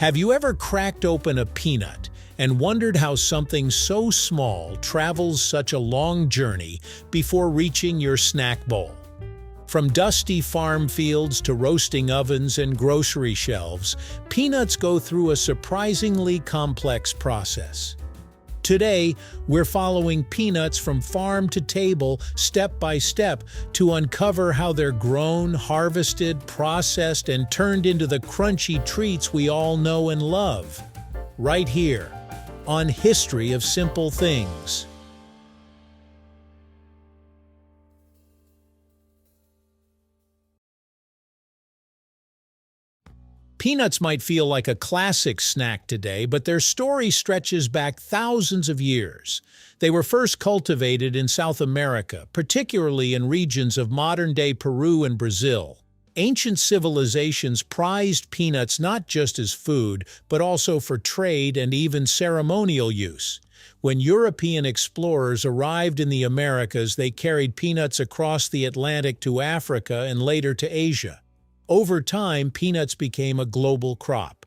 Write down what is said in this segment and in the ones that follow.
Have you ever cracked open a peanut and wondered how something so small travels such a long journey before reaching your snack bowl? From dusty farm fields to roasting ovens and grocery shelves, peanuts go through a surprisingly complex process. Today, we're following peanuts from farm to table, step by step, to uncover how they're grown, harvested, processed, and turned into the crunchy treats we all know and love. Right here, on History of Simple Things. Peanuts might feel like a classic snack today, but their story stretches back thousands of years. They were first cultivated in South America, particularly in regions of modern-day Peru and Brazil. Ancient civilizations prized peanuts not just as food, but also for trade and even ceremonial use. When European explorers arrived in the Americas, they carried peanuts across the Atlantic to Africa and later to Asia. Over time, peanuts became a global crop.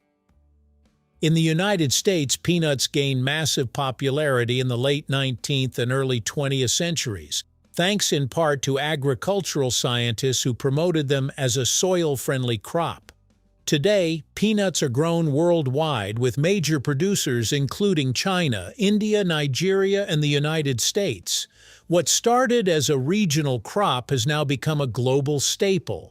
In the United States, peanuts gained massive popularity in the late 19th and early 20th centuries, thanks in part to agricultural scientists who promoted them as a soil-friendly crop. Today, peanuts are grown worldwide, with major producers including China, India, Nigeria, and the United States. What started as a regional crop has now become a global staple.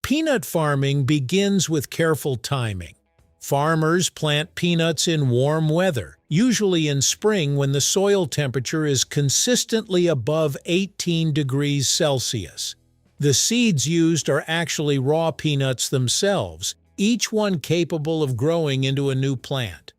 Peanut farming begins with careful timing. Farmers plant peanuts in warm weather, usually in spring when the soil temperature is consistently above 18 degrees Celsius. The seeds used are actually raw peanuts themselves, each one capable of growing into a new plant.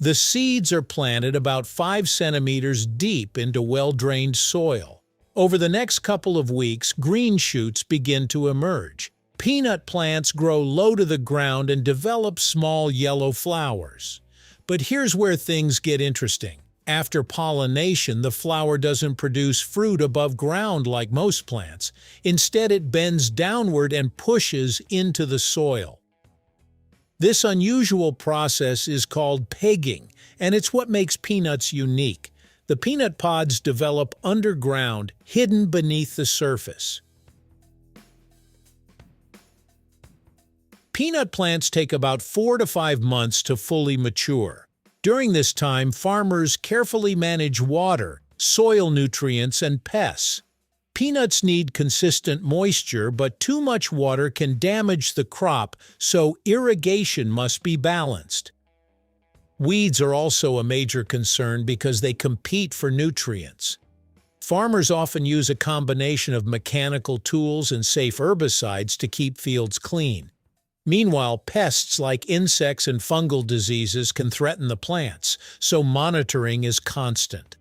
The seeds are planted about 5 centimeters deep into well-drained soil. Over the next couple of weeks, green shoots begin to emerge. Peanut plants grow low to the ground and develop small yellow flowers. But here's where things get interesting. After pollination, the flower doesn't produce fruit above ground like most plants. Instead, it bends downward and pushes into the soil. This unusual process is called pegging, and it's what makes peanuts unique. The peanut pods develop underground, hidden beneath the surface. Peanut plants take about 4 to 5 months to fully mature. During this time, farmers carefully manage water, soil nutrients, and pests. Peanuts need consistent moisture, but too much water can damage the crop, so irrigation must be balanced. Weeds are also a major concern because they compete for nutrients. Farmers often use a combination of mechanical tools and safe herbicides to keep fields clean. Meanwhile, pests like insects and fungal diseases can threaten the plants, so monitoring is constant.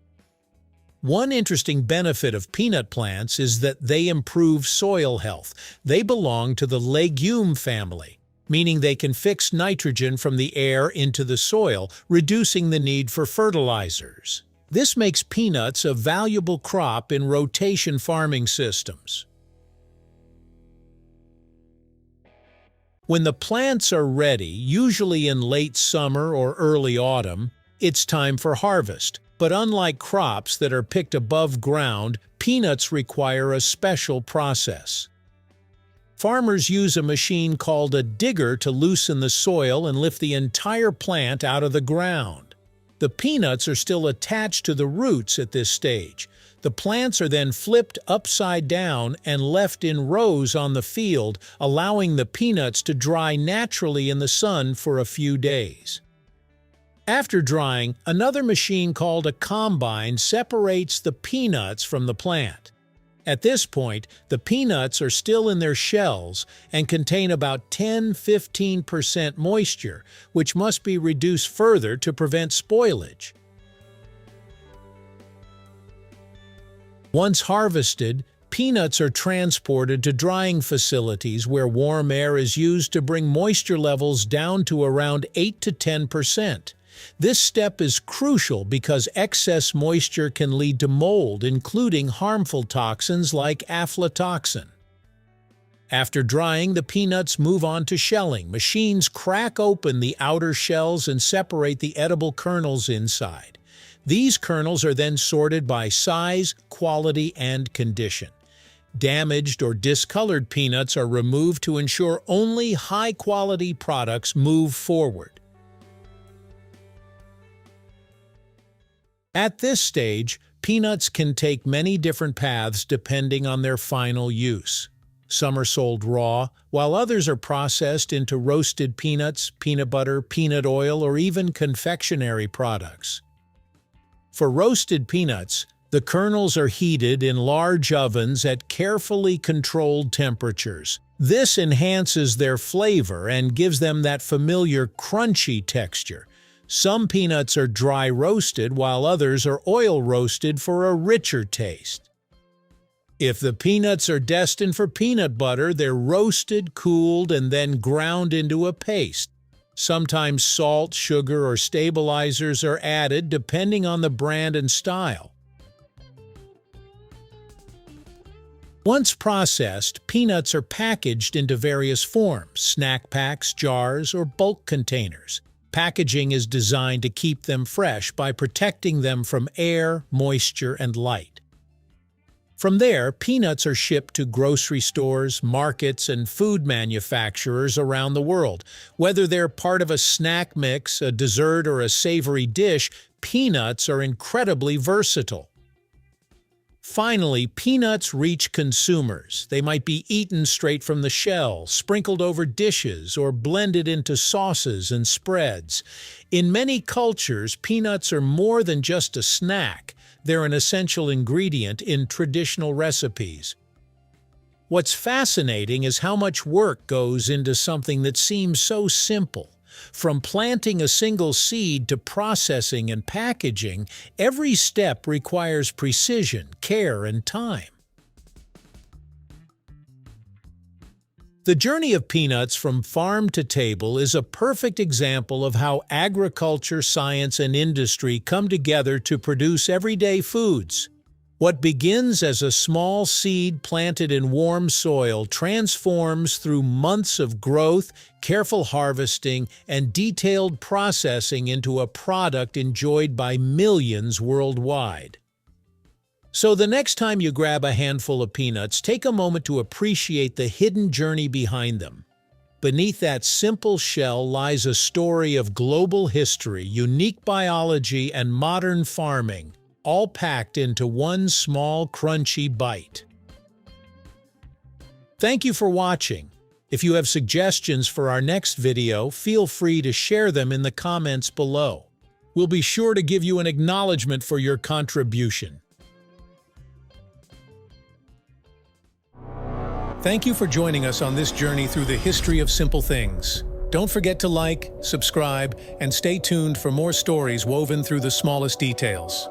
One interesting benefit of peanut plants is that they improve soil health. They belong to the legume family, meaning they can fix nitrogen from the air into the soil, reducing the need for fertilizers. This makes peanuts a valuable crop in rotation farming systems. When the plants are ready, usually in late summer or early autumn, it's time for harvest. But unlike crops that are picked above ground, peanuts require a special process. Farmers use a machine called a digger to loosen the soil and lift the entire plant out of the ground. The peanuts are still attached to the roots at this stage. The plants are then flipped upside down and left in rows on the field, allowing the peanuts to dry naturally in the sun for a few days. After drying, another machine called a combine separates the peanuts from the plant. At this point, the peanuts are still in their shells and contain about 10–15% moisture, which must be reduced further to prevent spoilage. Once harvested, peanuts are transported to drying facilities where warm air is used to bring moisture levels down to around 8 to 10%. This step is crucial because excess moisture can lead to mold, including harmful toxins like aflatoxin. After drying, the peanuts move on to shelling. Machines crack open the outer shells and separate the edible kernels inside. These kernels are then sorted by size, quality, and condition. Damaged or discolored peanuts are removed to ensure only high-quality products move forward. At this stage, peanuts can take many different paths depending on their final use. Some are sold raw, while others are processed into roasted peanuts, peanut butter, peanut oil, or even confectionery products. For roasted peanuts, the kernels are heated in large ovens at carefully controlled temperatures. This enhances their flavor and gives them that familiar crunchy texture. Some peanuts are dry roasted, while others are oil roasted for a richer taste. If the peanuts are destined for peanut butter, they're roasted, cooled, and then ground into a paste. Sometimes salt, sugar, or stabilizers are added depending on the brand and style. Once processed, peanuts are packaged into various forms: snack packs, jars, or bulk containers. Packaging is designed to keep them fresh by protecting them from air, moisture, and light. From there, peanuts are shipped to grocery stores, markets, and food manufacturers around the world. Whether they're part of a snack mix, a dessert, or a savory dish, peanuts are incredibly versatile. Finally, peanuts reach consumers. They might be eaten straight from the shell, sprinkled over dishes, or blended into sauces and spreads. In many cultures, peanuts are more than just a snack. They're an essential ingredient in traditional recipes. What's fascinating is how much work goes into something that seems so simple. From planting a single seed to processing and packaging, every step requires precision, care, and time. The journey of peanuts from farm to table is a perfect example of how agriculture, science, and industry come together to produce everyday foods. What begins as a small seed planted in warm soil transforms through months of growth, careful harvesting, and detailed processing into a product enjoyed by millions worldwide. So the next time you grab a handful of peanuts, take a moment to appreciate the hidden journey behind them. Beneath that simple shell lies a story of global history, unique biology, and modern farming, all packed into one small, crunchy bite. Thank you for watching. If you have suggestions for our next video, feel free to share them in the comments below. We'll be sure to give you an acknowledgement for your contribution. Thank you for joining us on this journey through the history of simple things. Don't forget to like, subscribe, and stay tuned for more stories woven through the smallest details.